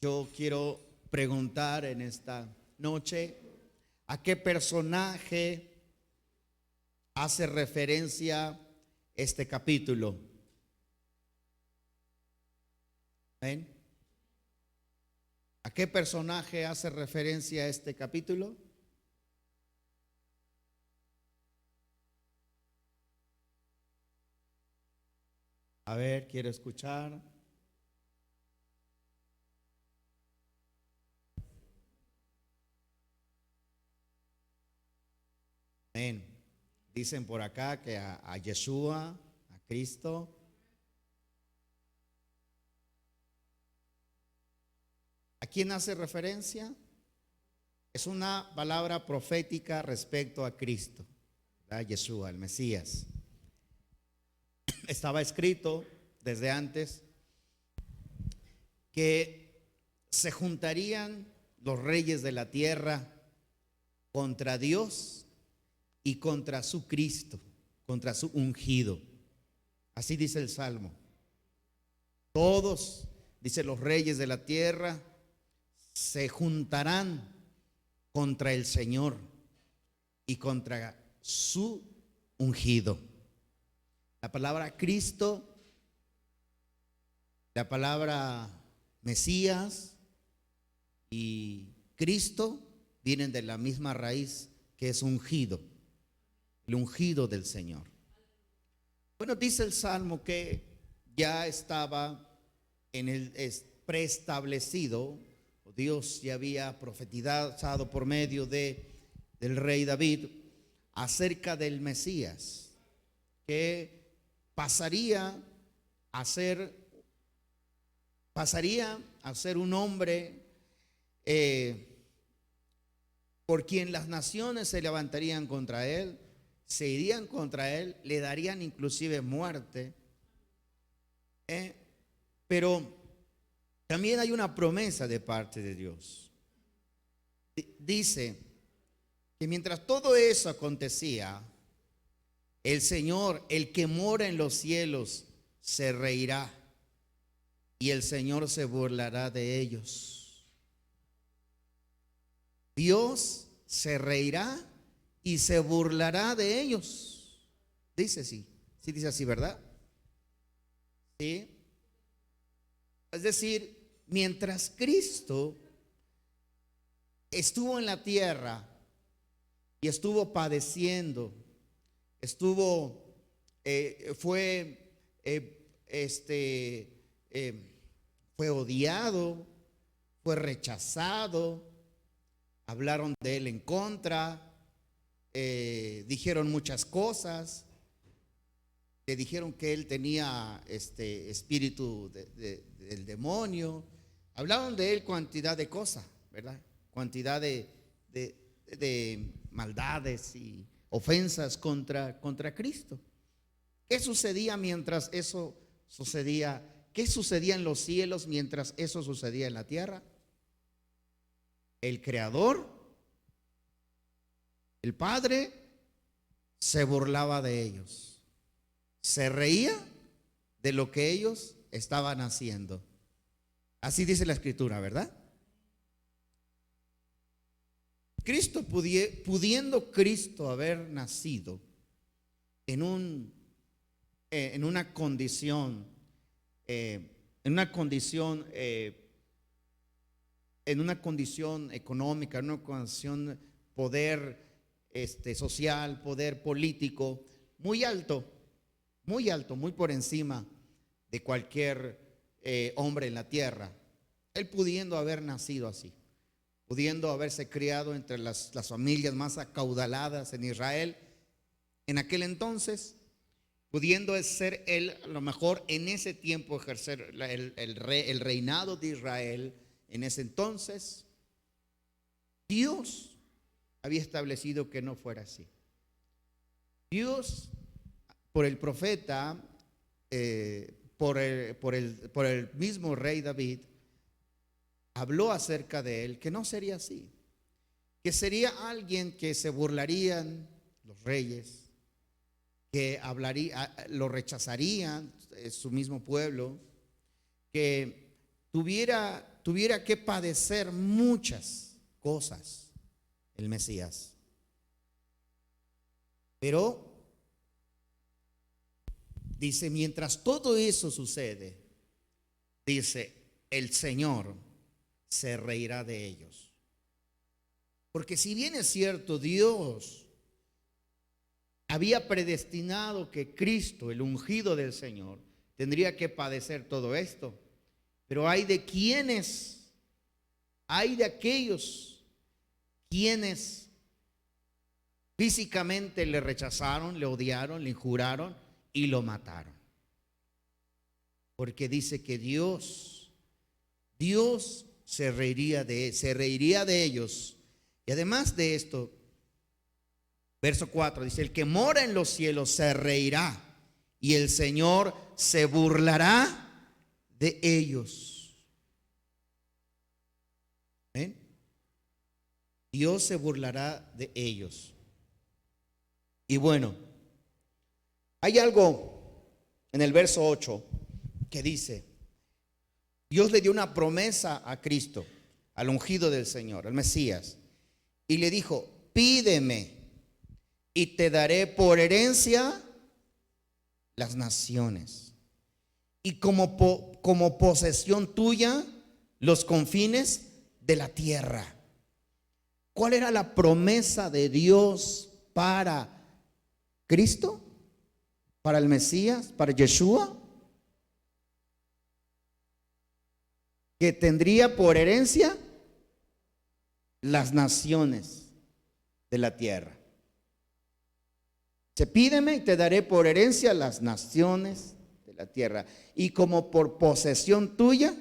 Yo quiero preguntar en esta noche, ¿a qué personaje hace referencia este capítulo? ¿Ven? ¿A qué personaje hace referencia este capítulo? A ver, quiero escuchar. Amén. Dicen por acá que a Yeshua, a Cristo. ¿A quién hace referencia? Es una palabra profética respecto a Cristo, ¿verdad? Yeshua, el Mesías. Estaba escrito desde antes que se juntarían los reyes de la tierra contra Dios y contra su Cristo, contra su ungido. Así dice el Salmo. Todos, dice, los reyes de la tierra se juntarán contra el Señor y contra su ungido. La palabra Cristo, la palabra Mesías y Cristo vienen de la misma raíz, que es ungido, el ungido del Señor. Bueno, dice el Salmo que ya estaba en el preestablecido, Dios ya había profetizado por medio del rey David acerca del Mesías, que pasaría a ser un hombre por quien las naciones se levantarían contra él, se irían contra él, le darían inclusive muerte. Pero también hay una promesa de parte de Dios. Dice que mientras todo eso acontecía, el Señor, el que mora en los cielos, se reirá y el Señor se burlará de ellos. Dios se reirá y se burlará de ellos. Dice así, sí dice así, ¿verdad? Sí. Es decir, mientras Cristo estuvo en la tierra y estuvo padeciendo, fue odiado, fue rechazado, hablaron de él en contra, dijeron muchas cosas, le dijeron que él tenía espíritu del demonio, hablaron de él cantidad de cosas, ¿verdad? Cantidad de maldades y ofensas contra Cristo. ¿Qué sucedía mientras eso sucedía? ¿Qué sucedía en los cielos mientras eso sucedía en la tierra? El Creador, el Padre, se burlaba de ellos, se reía de lo que ellos estaban haciendo. Así dice la Escritura, ¿verdad? Cristo, pudiendo Cristo haber nacido en una condición económica, en una condición poder social, poder político muy alto, muy por encima de cualquier hombre en la tierra. Él pudiendo haber nacido así, pudiendo haberse criado entre las familias más acaudaladas en Israel en aquel entonces, pudiendo ser él a lo mejor en ese tiempo ejercer el reinado de Israel en ese entonces, Dios había establecido que no fuera así. Dios, por el profeta, por el mismo rey David, habló acerca de él, que no sería así, que sería alguien que se burlarían los reyes, que lo rechazarían su mismo pueblo, que tuviera tuviera que padecer muchas cosas el Mesías. Pero dice, mientras todo eso sucede, dice, el Señor se reirá de ellos. Porque si bien es cierto, Dios había predestinado que Cristo, el ungido del Señor, tendría que padecer todo esto, pero hay de quienes, hay de aquellos quienes físicamente le rechazaron, le odiaron, le injuraron y lo mataron. Porque dice que Dios se reiría de ellos. Y además de esto, verso 4 dice, el que mora en los cielos se reirá y el Señor se burlará de ellos. ¿Ven? Dios se burlará de ellos. Y bueno, hay algo en el verso 8 que dice, Dios le dio una promesa a Cristo, al ungido del Señor, al Mesías, y le dijo, pídeme y te daré por herencia las naciones y como posesión tuya los confines de la tierra. ¿Cuál era la promesa de Dios para Cristo? ¿Para el Mesías? ¿Para Yeshua? Que tendría por herencia las naciones de la tierra. Se pídeme y te daré por herencia las naciones de la tierra. Y como por posesión tuya,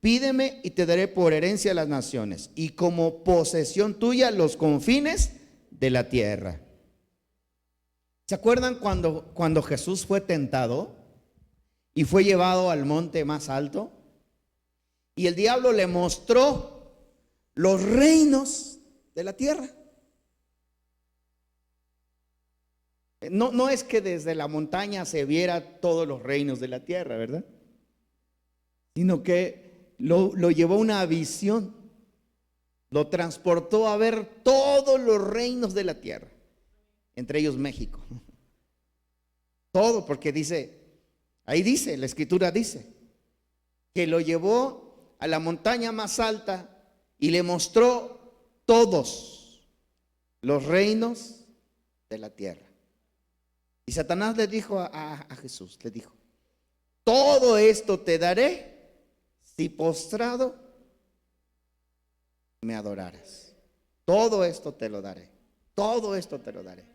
pídeme y te daré por herencia las naciones. Y como posesión tuya los confines de la tierra. ¿Se acuerdan cuando Jesús fue tentado y fue llevado al monte más alto? Y el diablo le mostró los reinos de la tierra. No es que desde la montaña se viera todos los reinos de la tierra, ¿verdad? Sino que lo llevó a una visión, lo transportó a ver todos los reinos de la tierra, entre ellos México. Todo, porque dice, ahí dice, la escritura dice, que lo llevó a la montaña más alta y le mostró todos los reinos de la tierra. Y Satanás le dijo a Jesús, le dijo, todo esto te daré si postrado me adoraras. Todo esto te lo daré. Todo esto te lo daré.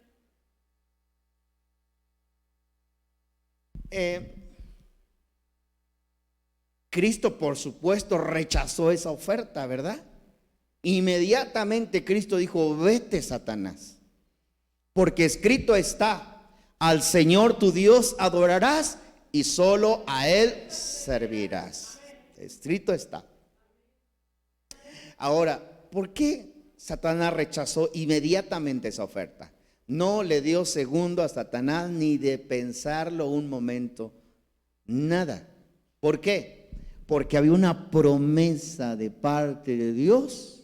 Cristo, por supuesto, rechazó esa oferta, ¿verdad? Inmediatamente Cristo dijo, vete, Satanás, porque escrito está, al Señor tu Dios adorarás y solo a Él servirás. Escrito está. Ahora, ¿por qué Satanás rechazó inmediatamente esa oferta? No le dio segundo a Satanás ni de pensarlo un momento, nada. ¿Por qué? Porque había una promesa de parte de Dios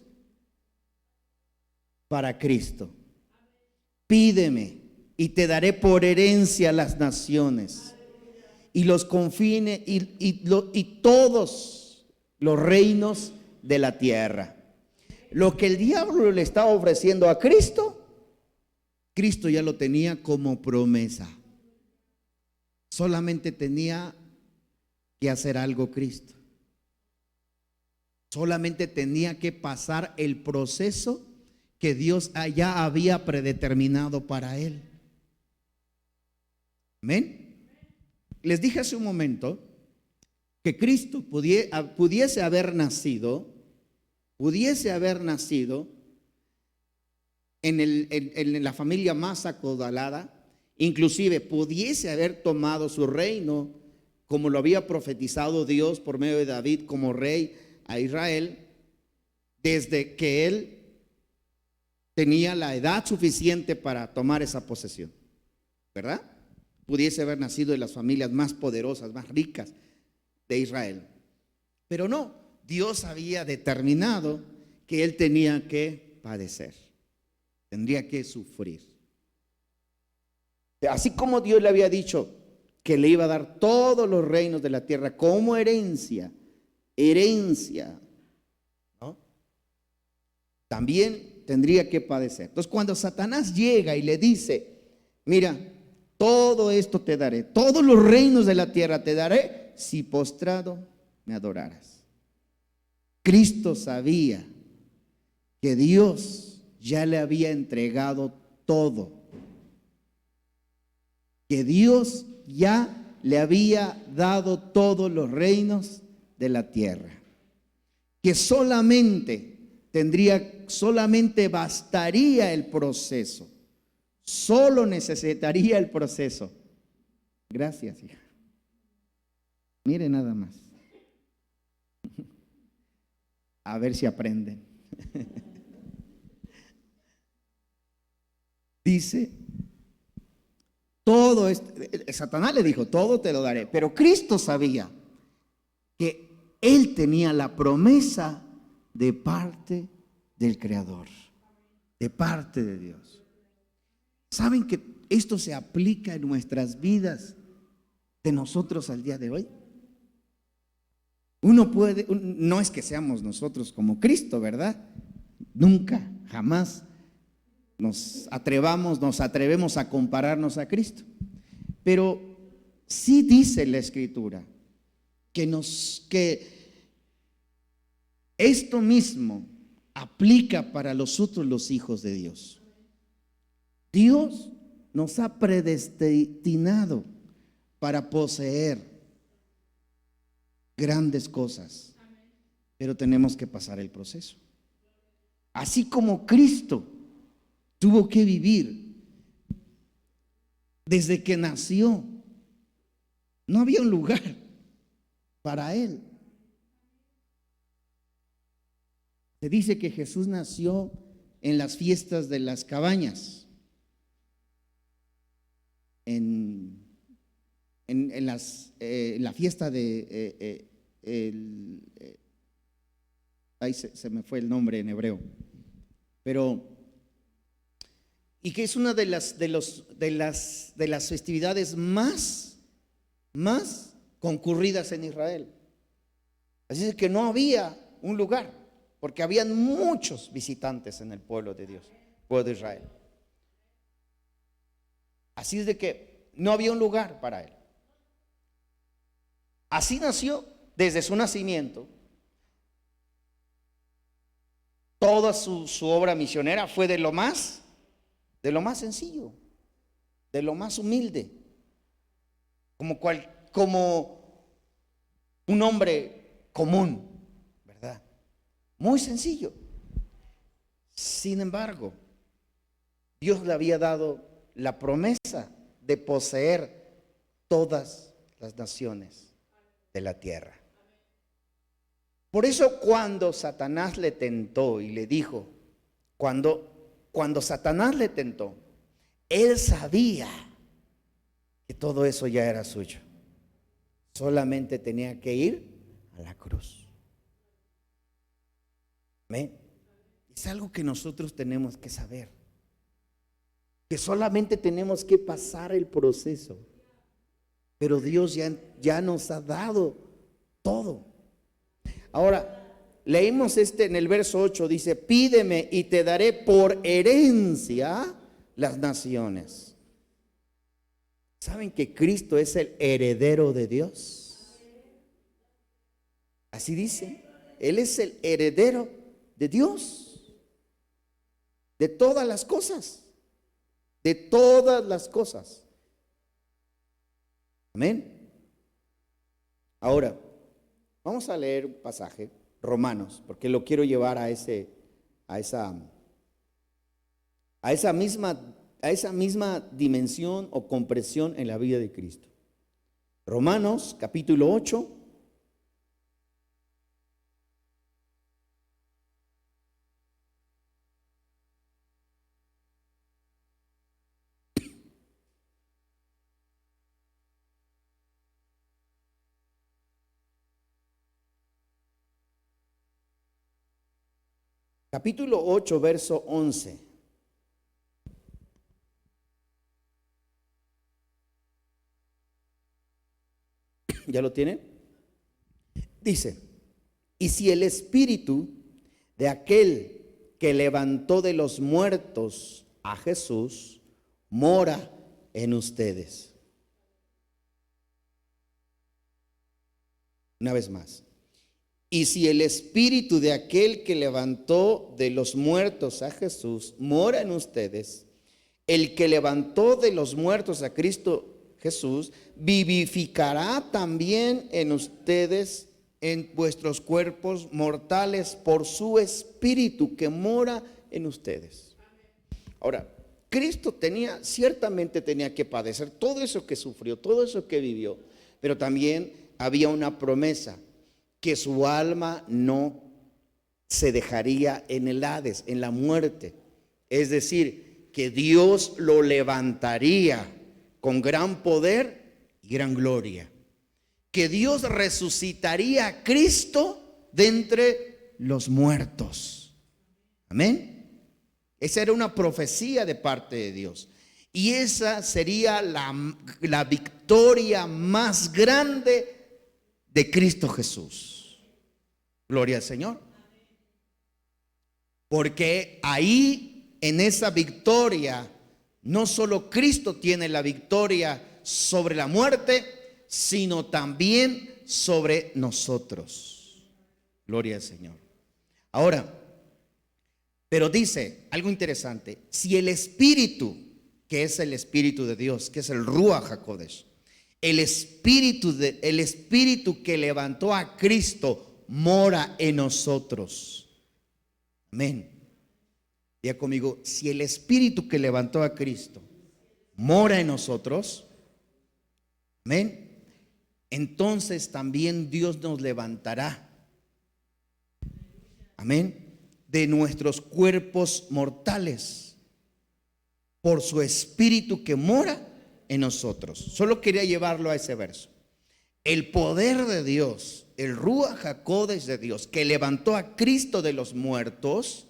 para Cristo. Pídeme y te daré por herencia las naciones y los confines y todos los reinos de la tierra. Lo que el diablo le estaba ofreciendo a Cristo, Cristo ya lo tenía como promesa. Solamente tenía que hacer algo Cristo. Solamente tenía que pasar el proceso que Dios ya había predeterminado para él. Amén. Les dije hace un momento que Cristo pudiese haber nacido en la familia más acodalada, inclusive pudiese haber tomado su reino como lo había profetizado Dios por medio de David como rey a Israel, desde que él tenía la edad suficiente para tomar esa posesión, ¿verdad? Pudiese haber nacido en las familias más poderosas, más ricas de Israel. Pero no, Dios había determinado que él tenía que padecer, tendría que sufrir. Así como Dios le había dicho que le iba a dar todos los reinos de la tierra como herencia, ¿no? También tendría que padecer. Entonces, cuando Satanás llega y le dice, mira, todo esto te daré, todos los reinos de la tierra te daré, si postrado me adoraras. Cristo sabía que Dios ya le había entregado todo, que Dios ya le había dado todos los reinos de la tierra, que solamente bastaría el proceso, solo necesitaría el proceso. Gracias, hija. Mire nada más. A ver si aprenden. Dice, todo esto, Satanás le dijo, todo te lo daré, pero Cristo sabía que él tenía la promesa de parte del Creador, de parte de Dios. ¿Saben que esto se aplica en nuestras vidas de nosotros al día de hoy? Uno puede, no es que seamos nosotros como Cristo, ¿verdad? Nunca, jamás nos atrevemos a compararnos a Cristo. Pero sí dice la Escritura que esto mismo aplica para nosotros los hijos de Dios. Dios nos ha predestinado para poseer grandes cosas, pero tenemos que pasar el proceso. Así como Cristo tuvo que vivir desde que nació, no había un lugar para él. Se dice que Jesús nació en las fiestas de las cabañas, en la fiesta de ahí se me fue el nombre en hebreo, pero y que es una de las festividades más concurridas en Israel. Así es que no había un lugar, porque habían muchos visitantes en el pueblo de Dios, pueblo de Israel. Así es de que no había un lugar para él. Así nació desde su nacimiento. Toda su obra misionera fue de lo más sencillo, de lo más humilde, como un hombre común, ¿verdad? Muy sencillo. Sin embargo, Dios le había dado la promesa de poseer todas las naciones de la tierra. Por eso cuando Satanás le tentó y le dijo, cuando Satanás le tentó, él sabía que todo eso ya era suyo. Solamente tenía que ir a la cruz. ¿Amén? Es algo que nosotros tenemos que saber, que solamente tenemos que pasar el proceso, pero Dios ya nos ha dado todo. Ahora, leímos en el verso 8, dice, pídeme y te daré por herencia las naciones. ¿Saben que Cristo es el heredero de Dios? Así dice, Él es el heredero de Dios, de todas las cosas, de todas las cosas. Amén. Ahora, vamos a leer un pasaje, Romanos, porque lo quiero llevar a esa misma dimensión o comprensión en la vida de Cristo. Romanos capítulo 8. capítulo 8, verso 11. ¿Ya lo tiene? Dice, y si el espíritu de aquel que levantó de los muertos a Jesús mora en ustedes. Una vez más. Y si el espíritu de aquel que levantó de los muertos a Jesús mora en ustedes, el que levantó de los muertos a Cristo Jesús vivificará también en ustedes, en vuestros cuerpos mortales, por su espíritu que mora en ustedes. Ahora, Cristo ciertamente tenía que padecer todo eso que sufrió, todo eso que vivió, pero también había una promesa, que su alma no se dejaría en el Hades, en la muerte. Es decir, que Dios lo levantaría con gran poder y gran gloria. Que Dios resucitaría a Cristo de entre los muertos. Amén. Esa era una profecía de parte de Dios. Y esa sería la victoria más grande de Cristo Jesús. Gloria al Señor. Porque ahí, en esa victoria, no solo Cristo tiene la victoria sobre la muerte, sino también sobre nosotros. Gloria al Señor. Ahora, pero dice algo interesante: si el Espíritu, que es el Espíritu de Dios, que es el Ruach HaKodesh, el Espíritu que levantó a Cristo mora en nosotros. Amén. Diga conmigo, si el Espíritu que levantó a Cristo mora en nosotros, amén, entonces también Dios nos levantará, amén, de nuestros cuerpos mortales por su Espíritu que mora en nosotros. Solo quería llevarlo a ese verso. El poder de Dios, el Ruach HaKodesh de Dios, que levantó a Cristo de los muertos,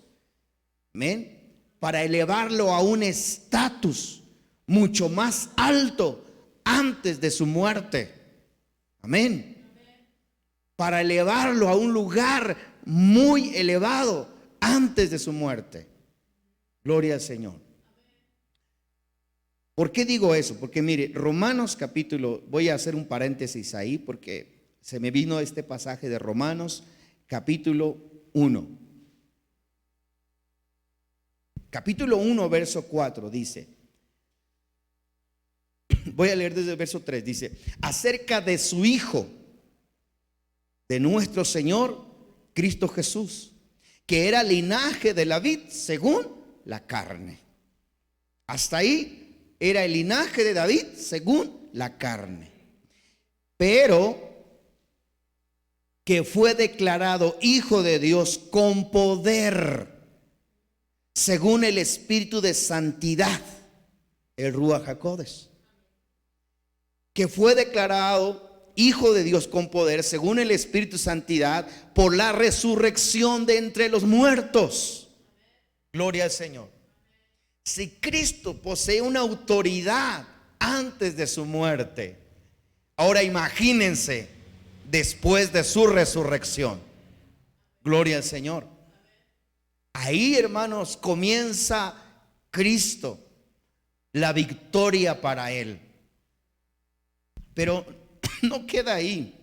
amén, para elevarlo a un estatus mucho más alto antes de su muerte. Amén. Para elevarlo a un lugar muy elevado antes de su muerte. Gloria al Señor. ¿Por qué digo eso? Porque mire, Romanos capítulo, voy a hacer un paréntesis ahí porque se me vino este pasaje de Romanos capítulo 1. Capítulo 1, verso 4 dice, voy a leer desde el verso 3, dice, acerca de su Hijo, de nuestro Señor Cristo Jesús, que era linaje de David según la carne. Hasta ahí era el linaje de David según la carne, pero que fue declarado Hijo de Dios con poder, según el Espíritu de santidad, el Ruach HaKodesh. Que fue declarado Hijo de Dios con poder, según el Espíritu de santidad, por la resurrección de entre los muertos. Gloria al Señor. Si Cristo posee una autoridad antes de su muerte, ahora imagínense después de su resurrección. Gloria al Señor. Ahí, hermanos, comienza Cristo, la victoria para Él. Pero no queda ahí.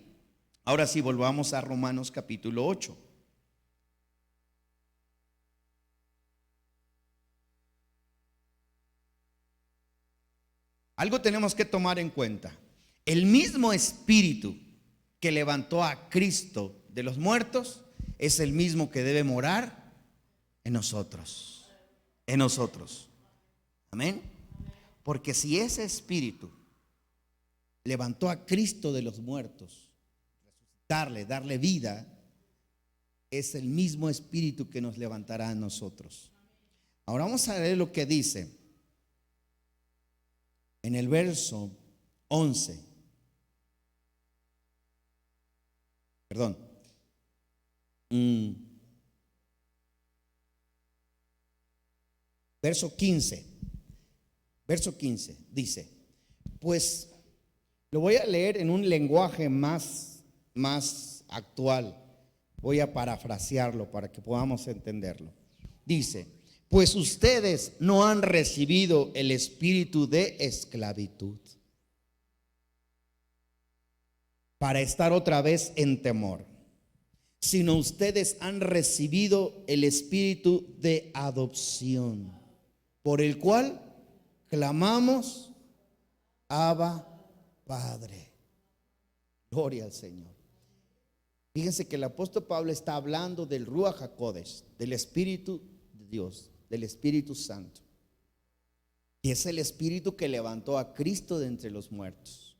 Ahora sí, volvamos a Romanos capítulo 8. Algo tenemos que tomar en cuenta. El mismo Espíritu que levantó a Cristo de los muertos es el mismo que debe morar en nosotros. En nosotros. Amén. Porque si ese Espíritu levantó a Cristo de los muertos, resucitarle, darle vida, es el mismo Espíritu que nos levantará a nosotros. Ahora vamos a leer lo que dice en el verso 11. Perdón. verso 15. Verso 15 dice, pues lo voy a leer en un lenguaje más actual. Voy a parafrasearlo para que podamos entenderlo. Dice, pues ustedes no han recibido el espíritu de esclavitud para estar otra vez en temor, sino ustedes han recibido el espíritu de adopción, por el cual clamamos, Abba, Padre. Gloria al Señor. Fíjense que el apóstol Pablo está hablando del Ruach HaKodesh, del Espíritu de Dios, del Espíritu Santo. Y es el Espíritu que levantó a Cristo de entre los muertos.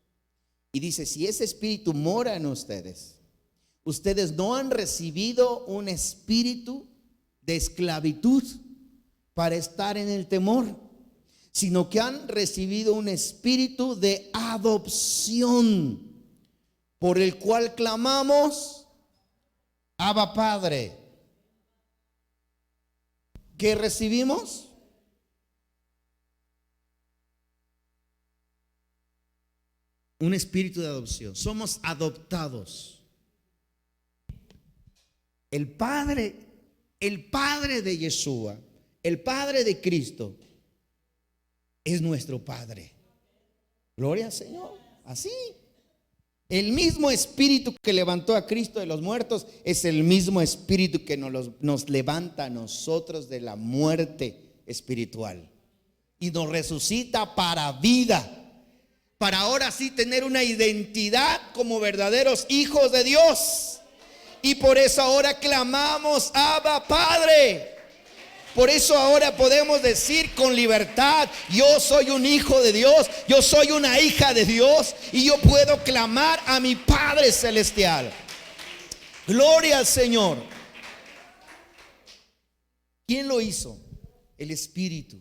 Y dice, si ese Espíritu mora en ustedes, ustedes no han recibido un espíritu de esclavitud para estar en el temor, sino que han recibido un espíritu de adopción, por el cual clamamos, Abba, Padre. ¿Qué recibimos? Un espíritu de adopción. Somos adoptados. El Padre de Yeshua, el Padre de Cristo, es nuestro Padre. Gloria al Señor. Así. El mismo espíritu que levantó a Cristo de los muertos es el mismo espíritu que nos levanta a nosotros de la muerte espiritual y nos resucita para vida, para ahora sí tener una identidad como verdaderos hijos de Dios. Y por eso ahora clamamos, Abba, Padre. Por eso ahora podemos decir con libertad, yo soy un hijo de Dios, yo soy una hija de Dios y yo puedo clamar a mi Padre Celestial. Gloria al Señor. ¿Quién lo hizo? El Espíritu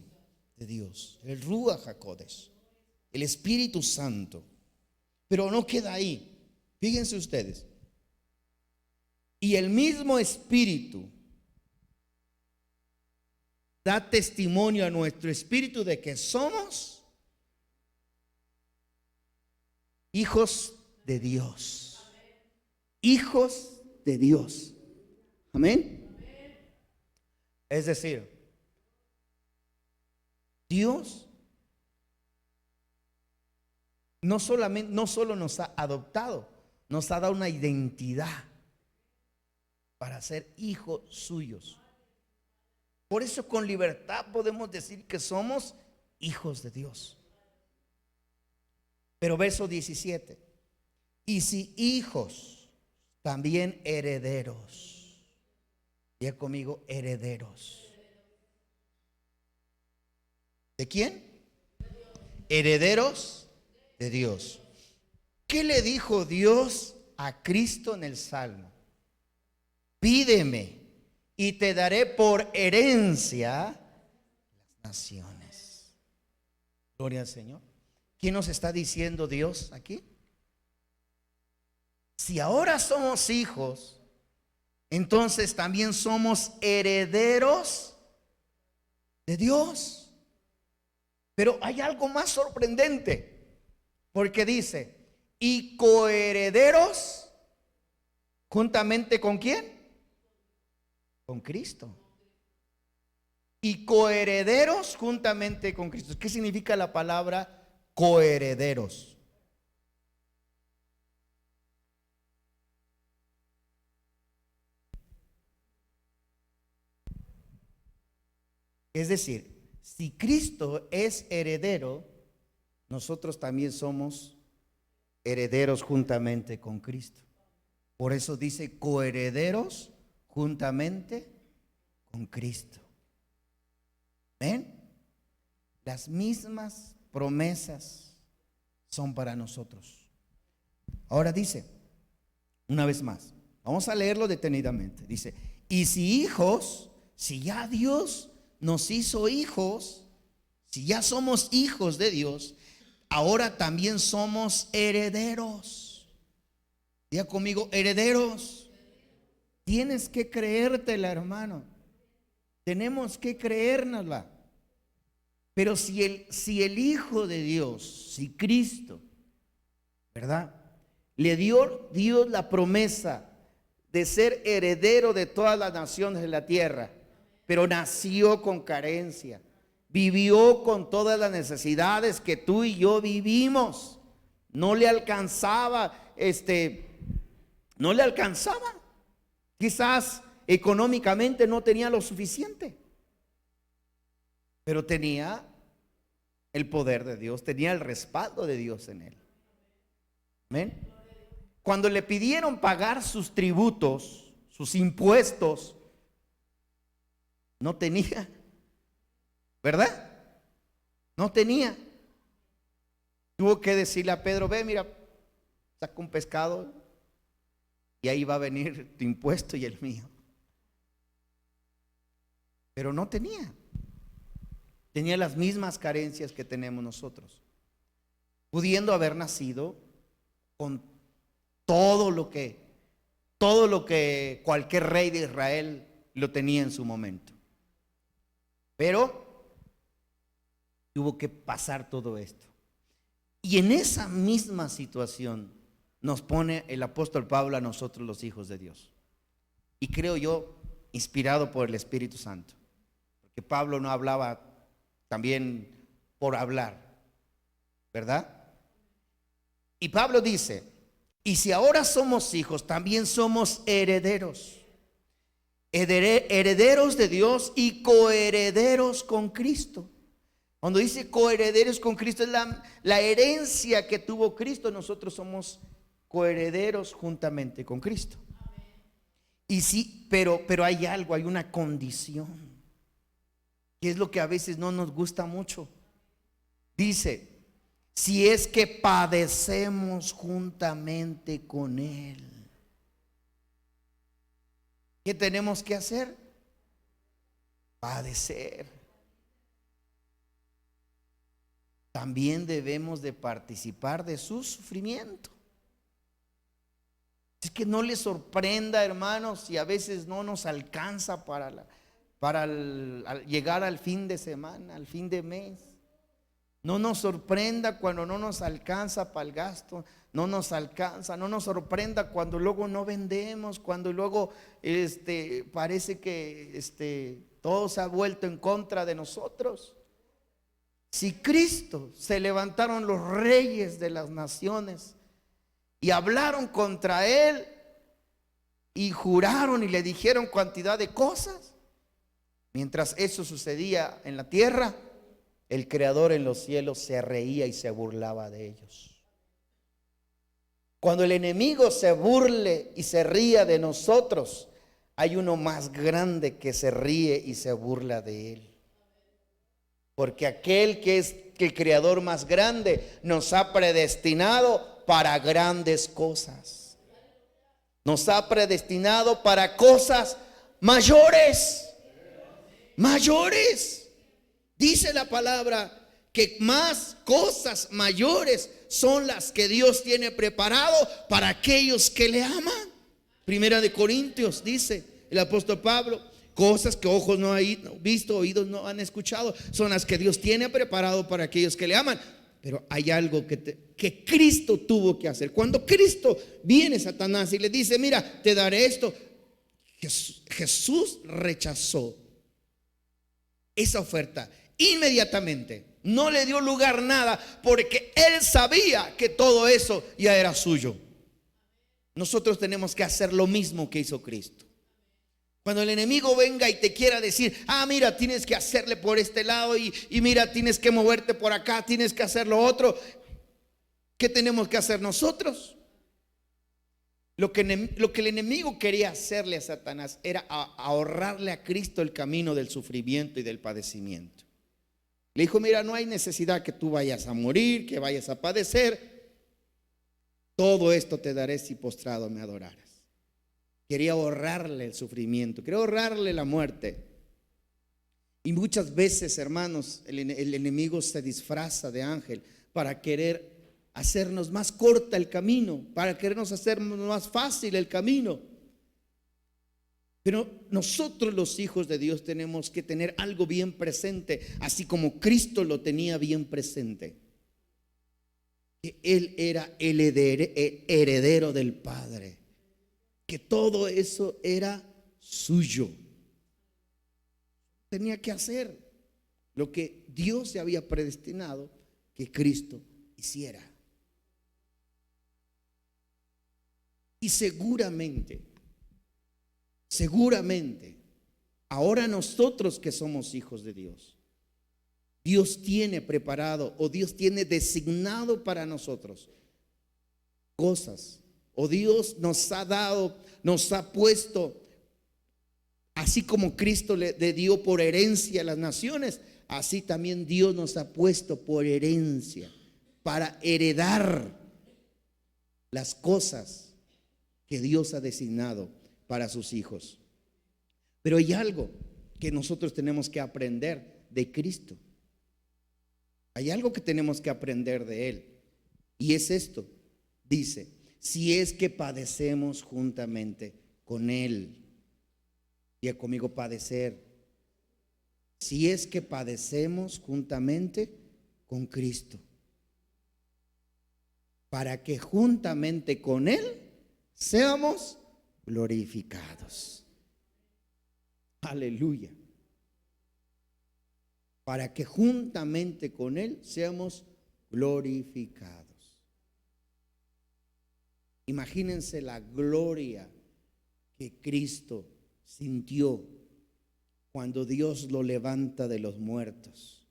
de Dios, el Ruach HaKodesh, el Espíritu Santo. Pero no queda ahí. Fíjense ustedes. Y el mismo Espíritu da testimonio a nuestro espíritu de que somos hijos de Dios. Hijos de Dios. Amén. Es decir, Dios no solo nos ha adoptado, nos ha dado una identidad para ser hijos suyos. Por eso con libertad podemos decir que somos hijos de Dios. Pero verso 17. Y si hijos, también herederos. Diga conmigo, herederos. ¿De quién? Herederos de Dios. ¿Qué le dijo Dios a Cristo en el Salmo? Pídeme y te daré por herencia las naciones. Gloria al Señor. ¿Quién nos está diciendo Dios aquí? Si ahora somos hijos, entonces también somos herederos de Dios. Pero hay algo más sorprendente, porque dice, y coherederos juntamente ¿con quién? Con Cristo. Y coherederos juntamente con Cristo. ¿Qué significa la palabra coherederos? Es decir, si Cristo es heredero, nosotros también somos herederos juntamente con Cristo. Por eso dice coherederos juntamente con Cristo. ¿Ven? Las mismas promesas son para nosotros. Ahora dice, una vez más, vamos a leerlo detenidamente. Dice, y si hijos, si ya Dios nos hizo hijos, si ya somos hijos de Dios, ahora también somos herederos. Diga conmigo, herederos. Tienes que creértela, hermano. Tenemos que creérnosla. Pero si el Hijo de Dios, si Cristo, ¿verdad? Le dio Dios la promesa de ser heredero de todas las naciones de la tierra, pero nació con carencia, vivió con todas las necesidades que tú y yo vivimos. No le alcanzaba, no le alcanzaba. Quizás económicamente no tenía lo suficiente, pero tenía el poder de Dios, tenía el respaldo de Dios en él. Amén. Cuando le pidieron pagar sus tributos, sus impuestos, no tenía, ¿verdad? No tenía. Tuvo que decirle a Pedro: ve, mira, saca un pescado y ahí va a venir tu impuesto y el mío. Pero no tenía. Tenía las mismas carencias que tenemos nosotros, pudiendo haber nacido con todo lo que cualquier rey de Israel lo tenía en su momento. Pero tuvo que pasar todo esto. Y en esa misma situación nos pone el apóstol Pablo a nosotros, los hijos de Dios. Y creo yo, inspirado por el Espíritu Santo, porque Pablo no hablaba también por hablar, ¿verdad? Y Pablo dice: y si ahora somos hijos, también somos herederos, herederos de Dios y coherederos con Cristo. Cuando dice coherederos con Cristo, es la herencia que tuvo Cristo. Nosotros somos coherederos juntamente con Cristo. Y sí, pero hay algo, hay una condición, que es lo que a veces no nos gusta mucho. Dice: si es que padecemos juntamente con Él. ¿Qué tenemos que hacer? Padecer. También debemos de participar de su sufrimiento. Es que no les sorprenda, hermanos, si a veces no nos alcanza para llegar al fin de semana, al fin de mes. No nos sorprenda cuando no nos alcanza para el gasto, no nos alcanza, no nos sorprenda cuando luego no vendemos, cuando luego parece que todo se ha vuelto en contra de nosotros. Si Cristo, se levantaron los reyes de las naciones y hablaron contra Él y juraron y le dijeron cantidad de cosas, mientras eso sucedía en la tierra, el Creador en los cielos se reía y se burlaba de ellos. Cuando el enemigo se burle y se ría de nosotros, hay uno más grande que se ríe y se burla de él. Porque aquel que es el Creador más grande nos ha predestinado para grandes cosas. Nos ha predestinado para cosas mayores. Mayores. Dice la palabra que más cosas mayores son las que Dios tiene preparado para aquellos que le aman. Primera de Corintios dice el apóstol Pablo: cosas que ojos no han visto, oídos no han escuchado, son las que Dios tiene preparado para aquellos que le aman. Pero hay algo que Cristo tuvo que hacer. Cuando Cristo viene, Satanás, y le dice: mira, te daré esto, Jesús rechazó esa oferta inmediatamente. No le dio lugar nada, porque Él sabía que todo eso ya era suyo. Nosotros tenemos que hacer lo mismo que hizo Cristo. Cuando el enemigo venga y te quiera decir: mira, tienes que hacerle por este lado y mira, tienes que moverte por acá, tienes que hacer lo otro, ¿qué tenemos que hacer nosotros? Lo que el enemigo quería hacerle a Satanás era ahorrarle a Cristo el camino del sufrimiento y del padecimiento. Le dijo: mira, no hay necesidad que tú vayas a morir, que vayas a padecer. Todo esto te daré si postrado me adoraras. Quería ahorrarle el sufrimiento, quería ahorrarle la muerte. Y muchas veces, hermanos, el enemigo se disfraza de ángel para querer hacernos más corta el camino, para querernos hacer más fácil el camino. Pero nosotros los hijos de Dios tenemos que tener algo bien presente, así como Cristo lo tenía bien presente. Que Él era el heredero del Padre, que todo eso era suyo. Tenía que hacer lo que Dios se había predestinado que Cristo hiciera. Y seguramente, ahora nosotros que somos hijos de Dios, Dios tiene preparado o Dios tiene designado para nosotros cosas, o Dios nos ha dado, nos ha puesto, así como Cristo le dio por herencia a las naciones, así también Dios nos ha puesto por herencia para heredar las cosas que Dios ha designado para sus hijos. Pero hay algo que nosotros tenemos que aprender de Cristo. Hay algo que tenemos que aprender de Él. Y es esto. Dice, si es que padecemos juntamente con Él. Diga conmigo, padecer. Si es que padecemos juntamente con Cristo, para que juntamente con Él seamos glorificados. Aleluya. Para que juntamente con Él seamos glorificados. Imagínense la gloria que Cristo sintió cuando Dios lo levanta de los muertos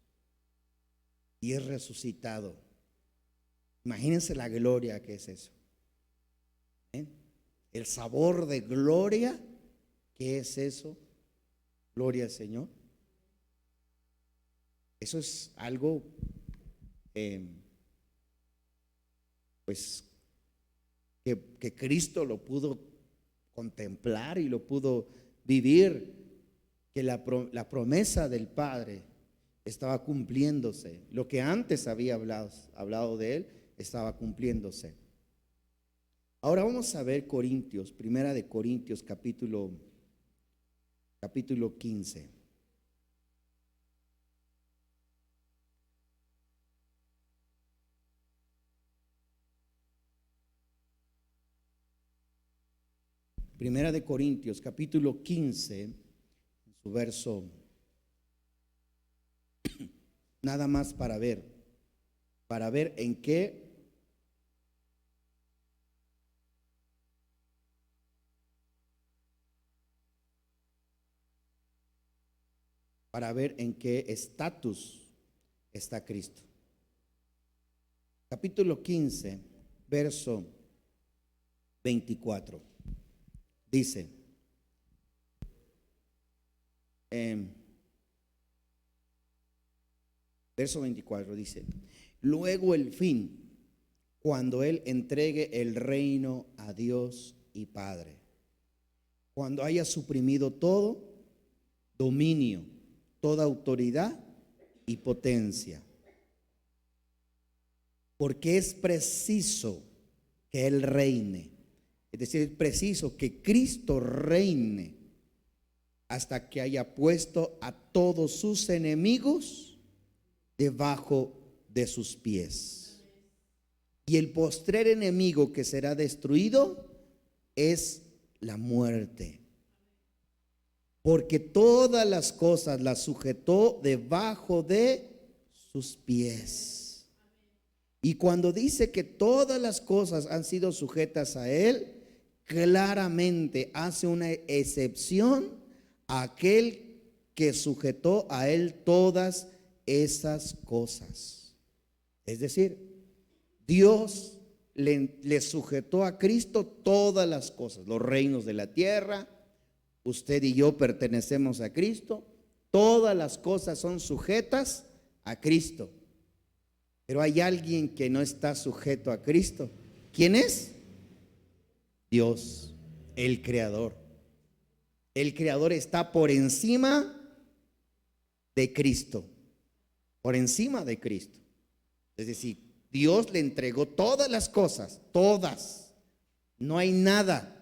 y es resucitado. Imagínense la gloria que es eso. El sabor de gloria, ¿qué es eso? Gloria al Señor. Eso es algo, pues, que Cristo lo pudo contemplar y lo pudo vivir, que la promesa del Padre estaba cumpliéndose. Lo que antes había hablado de Él estaba cumpliéndose. Ahora vamos a ver Corintios, Primera de Corintios, capítulo 15. Primera de Corintios, capítulo 15, en su verso, nada más para ver en qué estatus está Cristo. Capítulo 15, verso 24. Dice, verso 24 dice, luego el fin, cuando Él entregue el reino a Dios y Padre, cuando haya suprimido todo dominio, toda autoridad y potencia, porque es preciso que Él reine. Es decir, es preciso que Cristo reine hasta que haya puesto a todos sus enemigos debajo de sus pies. Y el postrer enemigo que será destruido es la muerte. Porque todas las cosas las sujetó debajo de sus pies. Y cuando dice que todas las cosas han sido sujetas a Él, claramente hace una excepción a aquel que sujetó a Él todas esas cosas. Es decir, Dios le sujetó a Cristo todas las cosas, los reinos de la tierra. Usted y yo pertenecemos a Cristo. Todas las cosas son sujetas a Cristo. Pero hay alguien que no está sujeto a Cristo. ¿Quién es? Dios, el Creador. El Creador está por encima de Cristo. Por encima de Cristo. Es decir, Dios le entregó todas las cosas, todas. No hay nada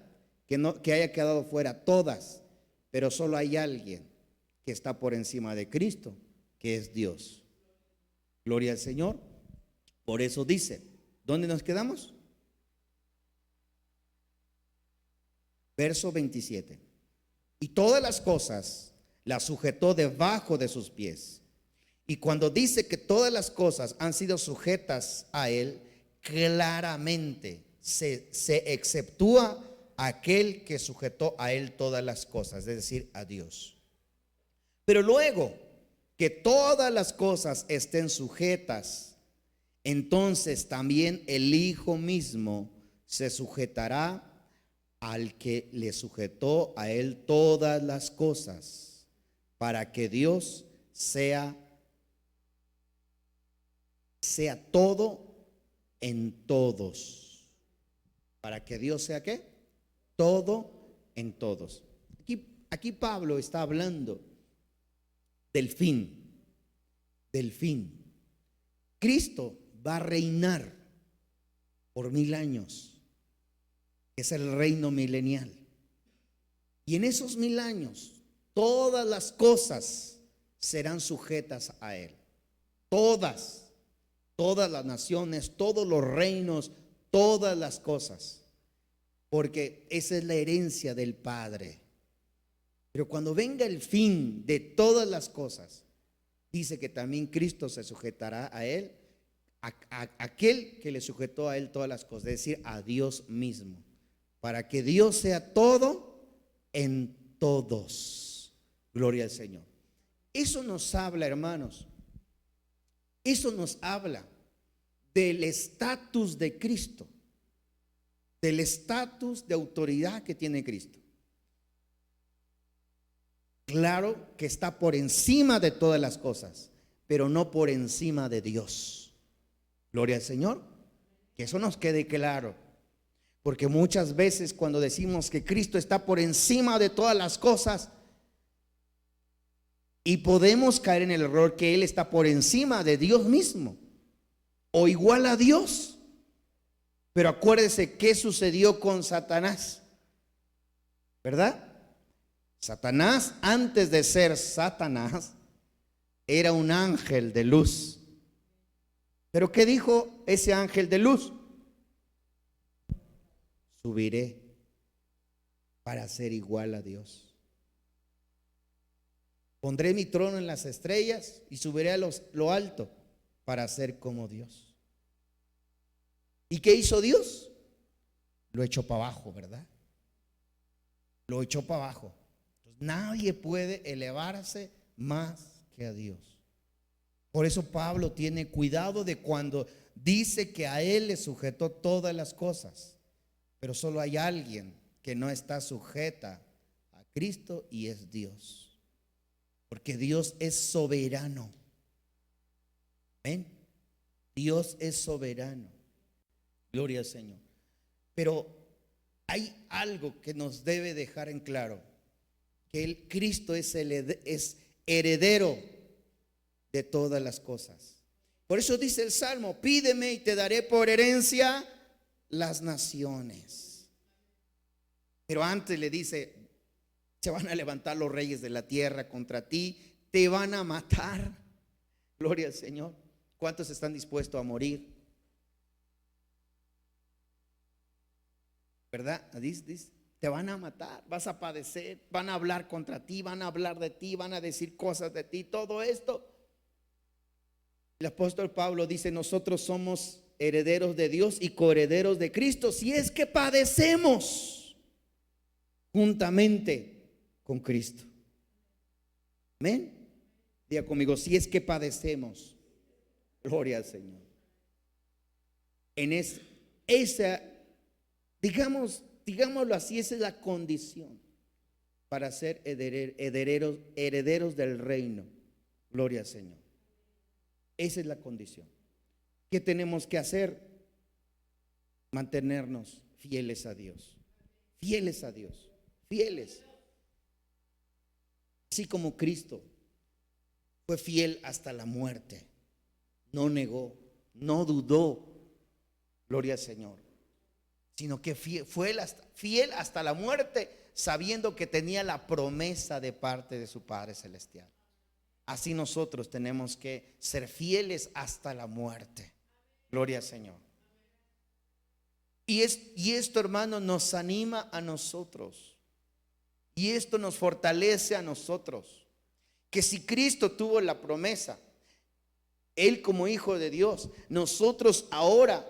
que haya quedado fuera, todas. pero solo hay alguien que está por encima de Cristo, que es Dios. Gloria al Señor. Por eso dice, ¿dónde nos quedamos? Verso 27. Y todas las cosas las sujetó debajo de sus pies. Y cuando dice que todas las cosas han sido sujetas a él, claramente se exceptúa aquel que sujetó a él todas las cosas, es decir, a Dios. Pero luego que todas las cosas estén sujetas, entonces también el Hijo mismo se sujetará al que le sujetó a él todas las cosas, para que Dios sea todo en todos. Para que Dios sea ¿qué? Todo en todos. Aquí Pablo está hablando del fin. Cristo va a reinar por 1000 años, que es el reino milenial. Y en esos 1000 años, todas las cosas serán sujetas a él. Todas las naciones, todos los reinos, todas las cosas. Porque esa es la herencia del Padre. Pero cuando venga el fin de todas las cosas, dice que también Cristo se sujetará a él, a aquel que le sujetó a él todas las cosas, es decir, a Dios mismo, para que Dios sea todo en todos. Gloria al Señor. Eso nos habla, hermanos, eso nos habla del estatus de Cristo, del estatus de autoridad que tiene Cristo. Claro que está por encima de todas las cosas, pero no por encima de Dios. Gloria al Señor. Que eso nos quede claro. Porque muchas veces cuando decimos que Cristo está por encima de todas las cosas, y podemos caer en el error que Él está por encima de Dios mismo, o igual a Dios. Pero acuérdese qué sucedió con Satanás, ¿verdad? Satanás, antes de ser Satanás, era un ángel de luz. Pero ¿qué dijo ese ángel de luz? Subiré para ser igual a Dios. Pondré mi trono en las estrellas y subiré a lo alto para ser como Dios. ¿Y qué hizo Dios? Lo echó para abajo, ¿verdad? Lo echó para abajo. Entonces, nadie puede elevarse más que a Dios. Por eso Pablo tiene cuidado de cuando dice que a él le sujetó todas las cosas. Pero solo hay alguien que no está sujeta a Cristo, y es Dios. Porque Dios es soberano. ¿Ven? Dios es soberano. Gloria al Señor. Pero hay algo que nos debe dejar en claro: que Cristo es heredero de todas las cosas. Por eso dice el Salmo: pídeme y te daré por herencia las naciones. Pero antes le dice: se van a levantar los reyes de la tierra contra ti, te van a matar. Gloria al Señor. ¿Cuántos están dispuestos a morir? ¿Verdad? Dice, te van a matar, vas a padecer, van a hablar contra ti, van a hablar de ti, van a decir cosas de ti, todo esto. El apóstol Pablo dice: nosotros somos herederos de Dios y coherederos de Cristo, si es que padecemos juntamente con Cristo. Amén. Diga conmigo: si es que padecemos. Gloria al Señor. En esa, digámoslo así, esa es la condición para ser herederos del reino. Gloria al Señor. Esa es la condición. ¿Qué tenemos que hacer? Mantenernos fieles a Dios. Fieles a Dios. Fieles. Así como Cristo fue fiel hasta la muerte. No negó, no dudó. Gloria al Señor. Sino que fue fiel hasta la muerte, sabiendo que tenía la promesa de parte de su Padre Celestial. Así nosotros tenemos que ser fieles hasta la muerte. Gloria al Señor. Y esto, hermano, nos anima a nosotros. Y esto nos fortalece a nosotros. Que si Cristo tuvo la promesa, Él como Hijo de Dios, nosotros ahora,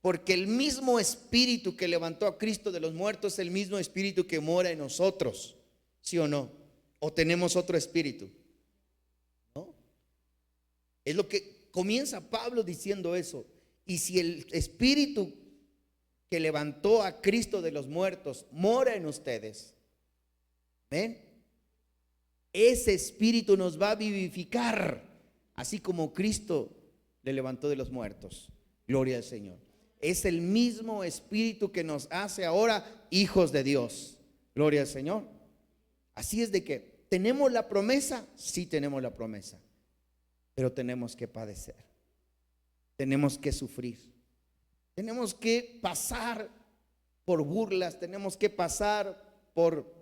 porque el mismo Espíritu que levantó a Cristo de los muertos es el mismo Espíritu que mora en nosotros. ¿Sí o no? ¿O tenemos otro espíritu? ¿No? Es lo que comienza Pablo diciendo eso. Y si el Espíritu que levantó a Cristo de los muertos mora en ustedes, ¿ven? Ese Espíritu nos va a vivificar, así como Cristo le levantó de los muertos. Gloria al Señor. Es el mismo Espíritu que nos hace ahora hijos de Dios. Gloria al Señor. Así es de que tenemos la promesa, sí tenemos la promesa, pero tenemos que padecer, tenemos que sufrir, tenemos que pasar por burlas, tenemos que pasar por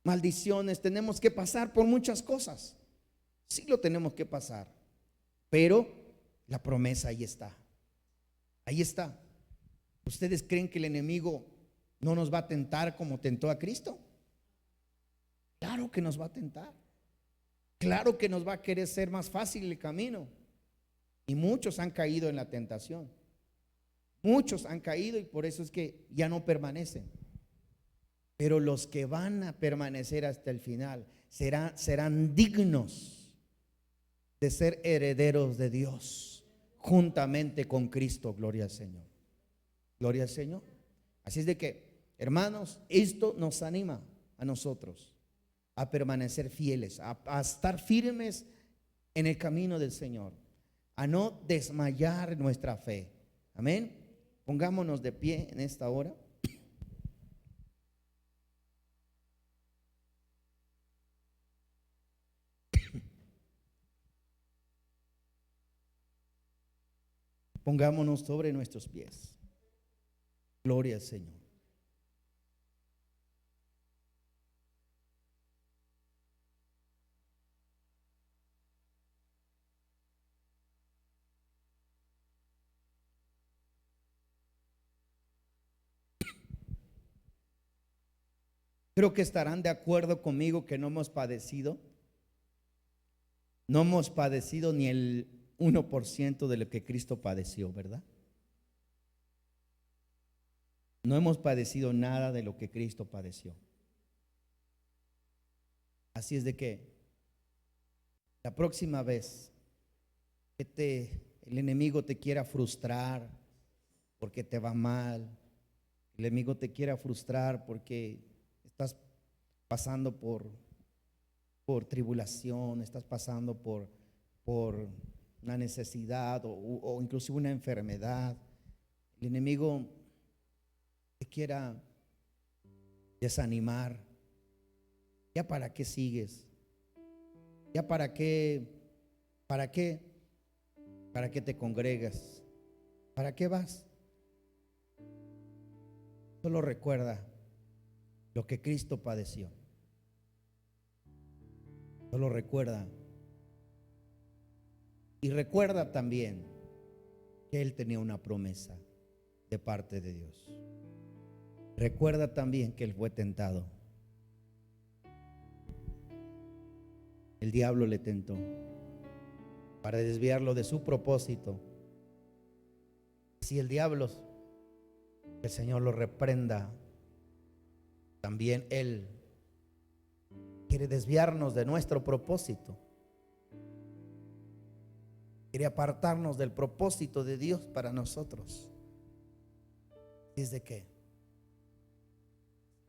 maldiciones, tenemos que pasar por muchas cosas. Sí lo tenemos que pasar, pero la promesa ahí está. Ahí está. ¿Ustedes creen que el enemigo no nos va a tentar como tentó a Cristo? Claro que nos va a tentar. Claro que nos va a querer ser más fácil el camino. Y muchos han caído en la tentación. Muchos han caído y por eso es que ya no permanecen. Pero los que van a permanecer hasta el final serán dignos de ser herederos de Dios juntamente con Cristo. Gloria al Señor. Gloria al Señor. Así es de que, hermanos, esto nos anima a nosotros a permanecer fieles, a estar firmes en el camino del Señor, a no desmayar nuestra fe. Amén. Pongámonos de pie en esta hora. Pongámonos sobre nuestros pies. Gloria al Señor. Creo que estarán de acuerdo conmigo que no hemos padecido ni el 1% de lo que Cristo padeció, ¿verdad? No hemos padecido nada de lo que Cristo padeció. Así es de que la próxima vez que el enemigo te quiera frustrar porque te va mal, el enemigo te quiera frustrar porque estás pasando por tribulación, estás pasando por una necesidad o inclusive una enfermedad, el enemigo te quiera desanimar. ¿Ya para qué sigues? ¿Ya para qué te congregas? ¿Para qué vas? Solo recuerda lo que Cristo padeció. Solo recuerda. Y recuerda también que Él tenía una promesa de parte de Dios. Recuerda también que Él fue tentado. El diablo le tentó para desviarlo de su propósito. Si el diablo, el Señor lo reprenda, también Él quiere desviarnos de nuestro propósito. Quiere apartarnos del propósito de Dios para nosotros. ¿Desde qué?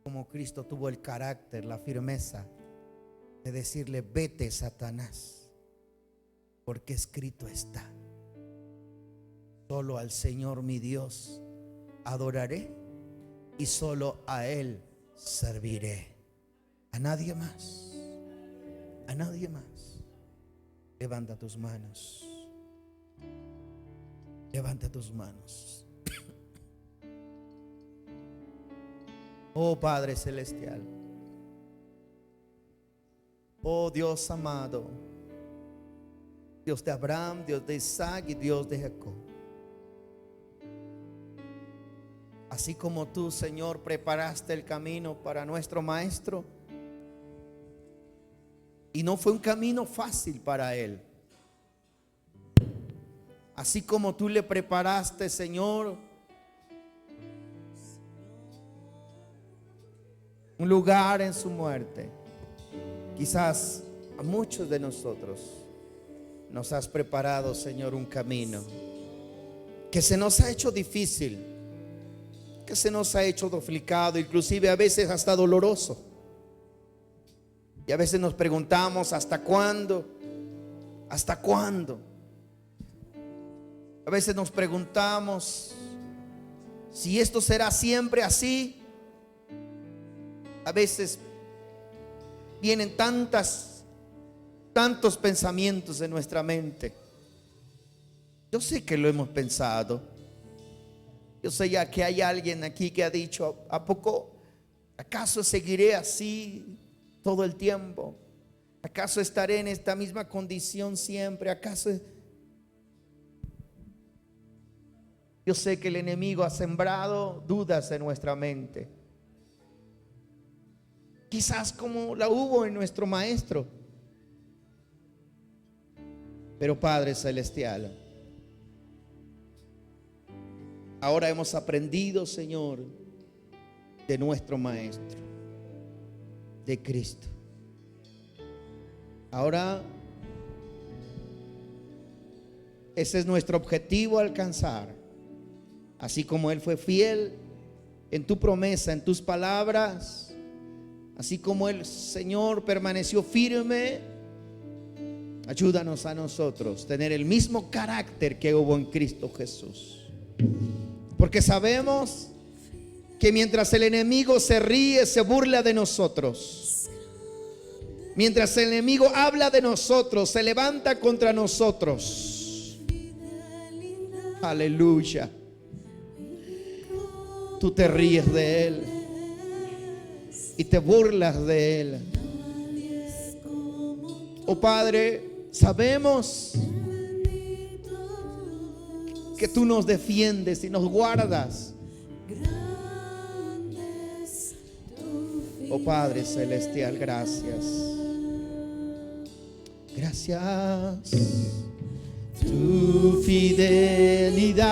Como Cristo tuvo el carácter, la firmeza de decirle: vete, Satanás, porque escrito está: solo al Señor mi Dios adoraré y solo a Él serviré. A nadie más. A nadie más. Levanta tus manos. Levanta tus manos. Oh Padre Celestial, oh Dios amado, Dios de Abraham, Dios de Isaac y Dios de Jacob. Así como tú, Señor, preparaste el camino para nuestro maestro, y no fue un camino fácil para él. Así como tú le preparaste, Señor, un lugar en su muerte, quizás a muchos de nosotros nos has preparado, Señor, un camino que se nos ha hecho difícil, que se nos ha hecho complicado, inclusive a veces hasta doloroso. Y a veces nos preguntamos, ¿hasta cuándo? ¿Hasta cuándo? A veces nos preguntamos si esto será siempre así. A veces vienen tantos pensamientos en nuestra mente. Yo sé que lo hemos pensado. Yo sé ya que hay alguien aquí que ha dicho, ¿a poco? ¿Acaso seguiré así todo el tiempo? ¿Acaso estaré en esta misma condición siempre? ¿Acaso? Yo sé que el enemigo ha sembrado dudas en nuestra mente, quizás como la hubo en nuestro maestro. Pero Padre Celestial, ahora hemos aprendido, Señor, de nuestro maestro, de Cristo. Ahora ese es nuestro objetivo a alcanzar. Así como Él fue fiel en tu promesa, en tus palabras, así como el Señor permaneció firme, ayúdanos a nosotros tener el mismo carácter que hubo en Cristo Jesús. Porque sabemos que mientras el enemigo se ríe, se burla de nosotros, mientras el enemigo habla de nosotros, se levanta contra nosotros, aleluya, tú te ríes de él y te burlas de él. Oh Padre, sabemos que tú nos defiendes y nos guardas. Oh Padre Celestial, gracias. Gracias. Tu fidelidad